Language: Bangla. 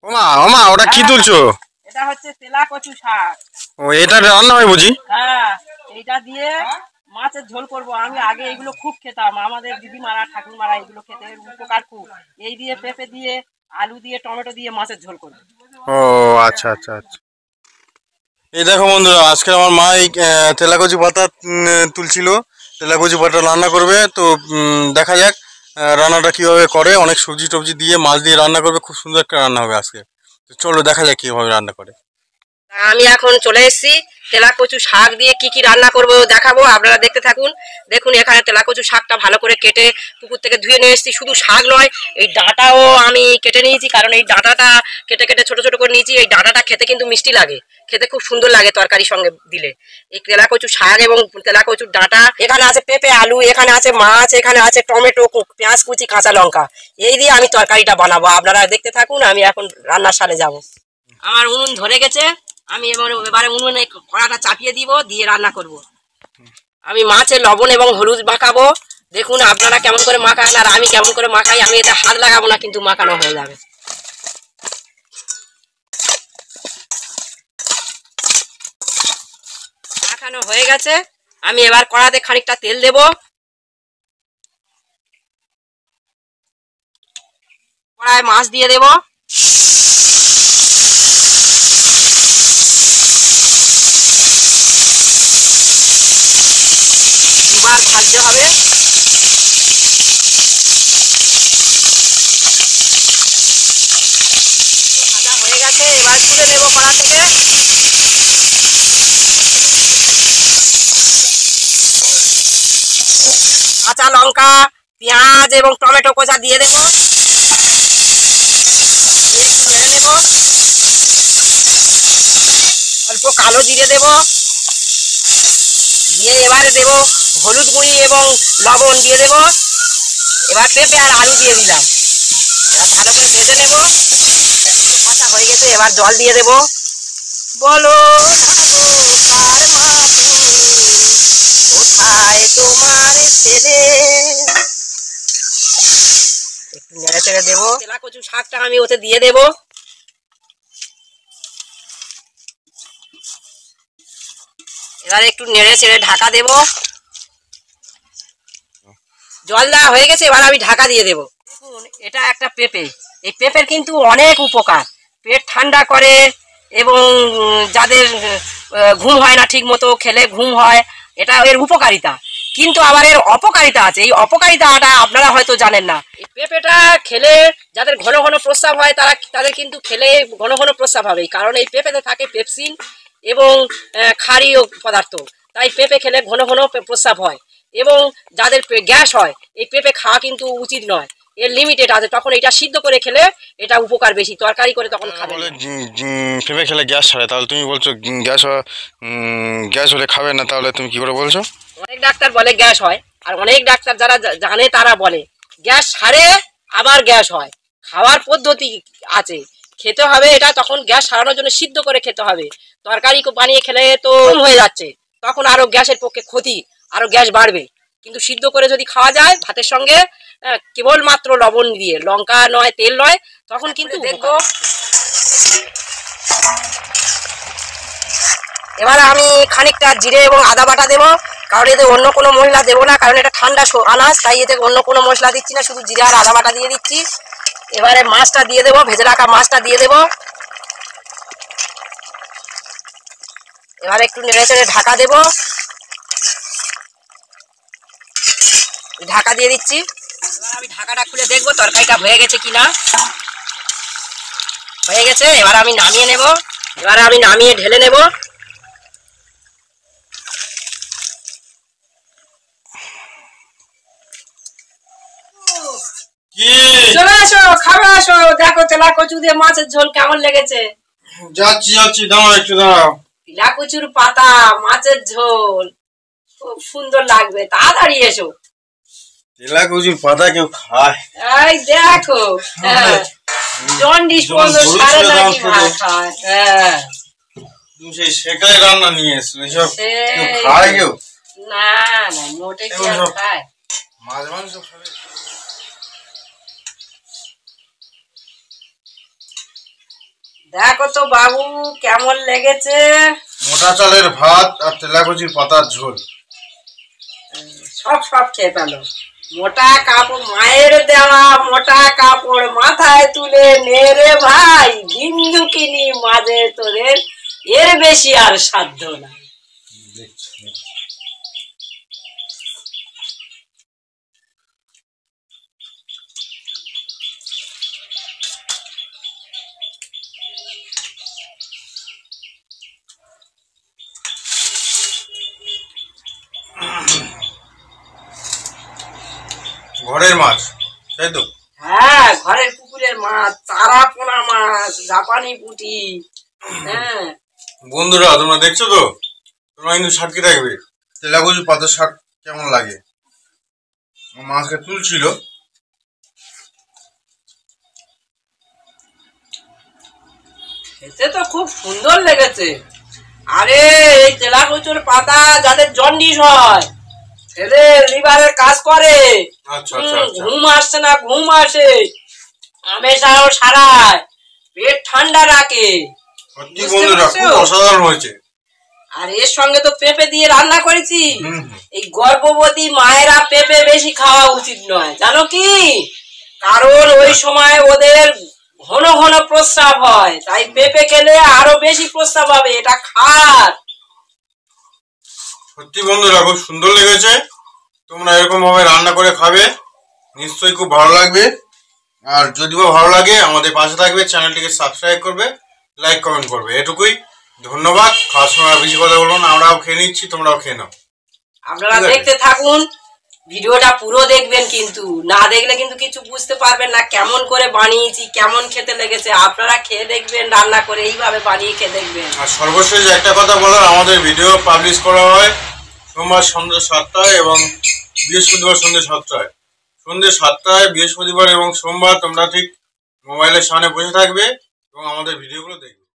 ওমা ওমা ওটা কি তুলছো? এটা হচ্ছে তেলা কচু শাক। ও এটা রান্না হয় বুঝি? হ্যাঁ, এইটা দিয়ে মাছের ঝোল করব। আমি আগে এগুলো খুব খেতাম, আমাদের দিদিমারা ঠাকুরমারা এগুলো খেতে উপকার খুব। এই দিয়ে পেঁপে দিয়ে আলু দিয়ে টমেটো দিয়ে মাছের ঝোল করব। ও আচ্ছা আচ্ছা আচ্ছা। এই দেখো বন্ধুরা, আজকে আমার মা এই তেলাকচি পাতা তুলছিল, তেলাকচি পাতা রান্না করবে। তো দেখা যাক রান্নাটা কিভাবে করে। অনেক সবজি টবজি দিয়ে মাছ দিয়ে রান্না করবে, খুব সুন্দর একটা রান্না হবে আজকে। তো চলো দেখা যাক কিভাবে রান্না করে। আমি এখন চলে এসেছি, তেলা কচু শাক দিয়ে কি কি রান্না করব দেখাবো, আপনারা দেখতে থাকুন। দেখুন এখানে তেলা কচু শাকটা ভালো করে কেটে পুকুর থেকে ধুয়ে নিয়ে এসেছি। শুধু শাক নয়, এই ডাঁটাও আমি কেটে নিয়েছি, কারণ এই ডাঁটাটা কেটে কেটে ছোট ছোট করে নিয়েছি। এই ডাঁটাটা খেতে কিন্তু মিষ্টি লাগে, খেতে খুব সুন্দর লাগে তরকারির সঙ্গে দিলে। এই তেলা কচু শাক এবং তেলা কচুর ডাঁটা, এখানে আছে পেঁপে আলু, এখানে আছে মাছ, এখানে আছে টমেটো, পেঁয়াজ কুচি, কাঁচা লঙ্কা। এই দিয়ে আমি তরকারিটা বানাবো, আপনারা দেখতে থাকুন। আমি এখন রান্নার সালে যাব। আমার উনুন ধরে গেছে, আমি এবারে উনুনে কড়াটা চাপিয়ে দিব, দিয়ে রান্না করব। আমি মাছে লবণ এবং হলুদ মাখাবো। দেখুন আপনারা কেমন করে মাখান আর আমি কেমন করে মাখাই। আমি এতে হাত লাগাবো না, কিন্তু মাখানো হয়ে যাবে। মাখানো হয়ে গেছে, আমি এবার কড়াতে খানিকটা তেল দেব। কড়ায় মাছ দিয়ে দেব। দুবার ভাজতে হবে। ভাজা হয়ে গেছে, এবার তুলে নেব কড়া থেকে। কাঁচা লঙ্কা, পেঁয়াজ এবং টমেটো কোচা দিয়ে দেব। একটু নেড়ে নেব। অল্প কালো জিরে দেব, দিয়ে এবারে দেব হলুদ গুঁড়ি এবং লবণ দিয়ে দেব। এবার পেঁপে আর আলু দিয়ে দিলাম, এবার ভালো করে ভেজে নেব। কষা হয়ে গেছে, এবার জল দিয়ে দেব। বলো কার মা তুমি, কোথায় তোমার ছেলে। একটু নেড়ে চেড়ে দেবো। তেলা কচু শাকটা আমি ওতে দিয়ে দেব। এবার একটু নেড়ে চেড়ে ঢাকা দেব। জল দেওয়া হয়ে গেছে, এবার আমি ঢাকা দিয়ে দেব। দেখুন এটা একটা পেঁপে, এই পেঁপের কিন্তু অনেক উপকার। পেট ঠান্ডা করে এবং যাদের ঘুম হয় না ঠিক মতো, খেলে ঘুম হয়, এটা এর উপকারিতা। কিন্তু আবার এর অপকারিতা আছে, এই অপকারিতাটা আপনারা হয়তো জানেন না। এই পেঁপেটা খেলে যাদের ঘন ঘন প্রস্রাব হয়, তাদের কিন্তু খেলে ঘন ঘন প্রস্রাব হবে, কারণ এই পেঁপেতে থাকে পেপসিন এবং ক্ষারীয় পদার্থ। তাই পেঁপে খেলে ঘন ঘন প্রস্রাব হয়। এবং যাদের গ্যাস হয়, এই পেঁপে খাওয়া কিন্তু উচিত নয়, এর লিমিটেড আছে। তখন এটা সিদ্ধ করে খেলে এটা উপকার বেশি, তরকারি করে তখন খাবে না। পেঁপে খেলে গ্যাস ছাড়ে, তাহলে তুমি বলছো গ্যাস হলে খাবে না, তাহলে তুমি কি করে বলছো? অনেক ডাক্তার বলে গ্যাস হয়, আর অনেক ডাক্তার যারা জানে তারা বলে গ্যাস ছাড়ে, আবার গ্যাস হয়। খাওয়ার পদ্ধতি আছে, খেতে হবে এটা। তখন গ্যাস সারানোর জন্য সিদ্ধ করে খেতে হবে। তরকারি বানিয়ে খেলে তো হয়ে যাচ্ছে, তখন আরো গ্যাসের পক্ষে ক্ষতি, আরো গ্যাস বাড়বে। কিন্তু সিদ্ধ করে যদি খাওয়া যায় ভাতের সঙ্গে, কেবলমাত্র লবণ দিয়ে, লঙ্কা নয়, তেল নয়, তখন কিন্তু দেখবো। এবার আমি খানিকটা জিরে এবং আদা বাটা দেবো, কারণ এতে অন্য কোনো মশলা দেবো না, কারণ এটা ঠান্ডা আনাজ, তাই এতে অন্য কোনো মশলা দিচ্ছি না, শুধু জিরে আর আদা বাটা দিয়ে দিচ্ছি। এবারে মাছটা দিয়ে দেবো, ভেজে রাখা মাছটা দিয়ে দেবো। এবারে একটু নেড়ে চেড়ে ঢাকা দেবো। ঢাকা দিয়ে দিচ্ছি। এবার আমি ঢাকাটা খুলে দেখবো তরকারিটা হয়ে গেছে কিনা। হয়ে গেছে, এবার আমি নামিয়ে নেব। এবার আমি নামিয়ে ঢেলে নেব। চলে আসো, খাবে আসো। দেখো তেলা কচু দিয়ে মাছের ঝোল কেমন লেগেছে। যাচ্ছি যাচ্ছি, দাঁড়াও একটু দাঁড়াও। তেলা কচুর পাতা মাছের ঝোল খুব সুন্দর লাগবে, তাড়াতাড়ি এসো। তেলা কচুর পাতা কেউ খায়? এই দেখো, জন্ডিস পর্যন্ত সারে নাকি ভাত খায়। তুমি সেই সেটাই রান্না নিয়ে এসছো, এসব কেউ খায় কেউ? না না, মোটে কি আর খায়? মাছ মাংস খাবে? দেখো তো বাবু কেমন লেগেছে। মোটা চালের ভাত আর তেলাকুচির পাতার ঝোল। সব সব খেয়ে পেলো। মোটা কাপড় মায়ের দেওয়া মোটা কাপড় মাথায় তুলে নে রে ভাই, বিন্দু কিনি মাঝে তোদের, এর বেশি আর সাধ্য না। ঘরের মাছ, তাই তো? হ্যাঁ, ঘরের পুকুরের মাছ, চারা পোনা মাছ, জাপানি পুঁটি। হ্যাঁ বন্ধুরা তোমরা দেখছো তো, তোমরা কিন্তু সাক্ষী থাকবে তেলাকুচি পাতার শাক কেমন লাগে। মাছকে তুলছিল, খেতে তো খুব সুন্দর লেগেছে। আরে এই তেলাকুচুর পাতা যাদের জন্ডিস হয়, ছেলের লিভারের কাজ করে, আচ্ছা আচ্ছা আচ্ছা, ঘুম আসছে না ঘুম আসে, আমেশাও সারায়, পেট ঠান্ডা রাখে। সত্যি বন্ধুরা খুব অসাধারণ হয়েছে। আর এর সঙ্গে তো পেঁপে দিয়ে রান্না করেছি। হুম। এই গর্ভবতী মায়েরা পেঁপে বেশি খাওয়া উচিত নয়, জানো কি? কারণ ওই সময় ওদের ঘন ঘন প্রস্রাব হয়, তাই পেঁপে খেলে আরো বেশি প্রস্রাব হবে, এটা খার। সত্যি বন্ধুরা খুব সুন্দর লেগেছে। তোমরা এরকম ভাবে রান্না করে খাবে, নিশ্চয়ই খুব ভালো লাগবে। আর যদি বা ভালো লাগে আমাদের পাশে থাকবে, চ্যানেলটিকে সাবস্ক্রাইব করবে, লাইক কমেন্ট করবে, এটুকুই। ধন্যবাদ। খাওয়ার সময় আর বেশি কথা বলবো না, আমরাও খেয়ে নিচ্ছি, তোমরাও খেয়ে নাও। আপনারা ঠিক আছে। দেখতে থাকুন, ভিডিওটা পুরো দেখবেন, কিন্তু না দেখলে কিন্তু কিছু বুঝতে পারবেন না কেমন করে বানিয়েছি, কেমন খেতে লেগেছে। আপনারা খেয়ে দেখবেন, রান্না করে এইভাবে বানিয়ে খেয়ে দেখবেন। আর সর্বশেষ একটা কথা বলার, আমাদের ভিডিও পাবলিশ করা হয় সোমবার সন্ধ্যে 7টায় এবং বৃহস্পতিবার সন্ধ্যে 7টায়। সন্ধ্যে 7টায় বৃহস্পতিবার এবং সোমবার তোমরা ঠিক মোবাইলের সামনে বসে থাকবে এবং আমাদের ভিডিওগুলো দেখবে।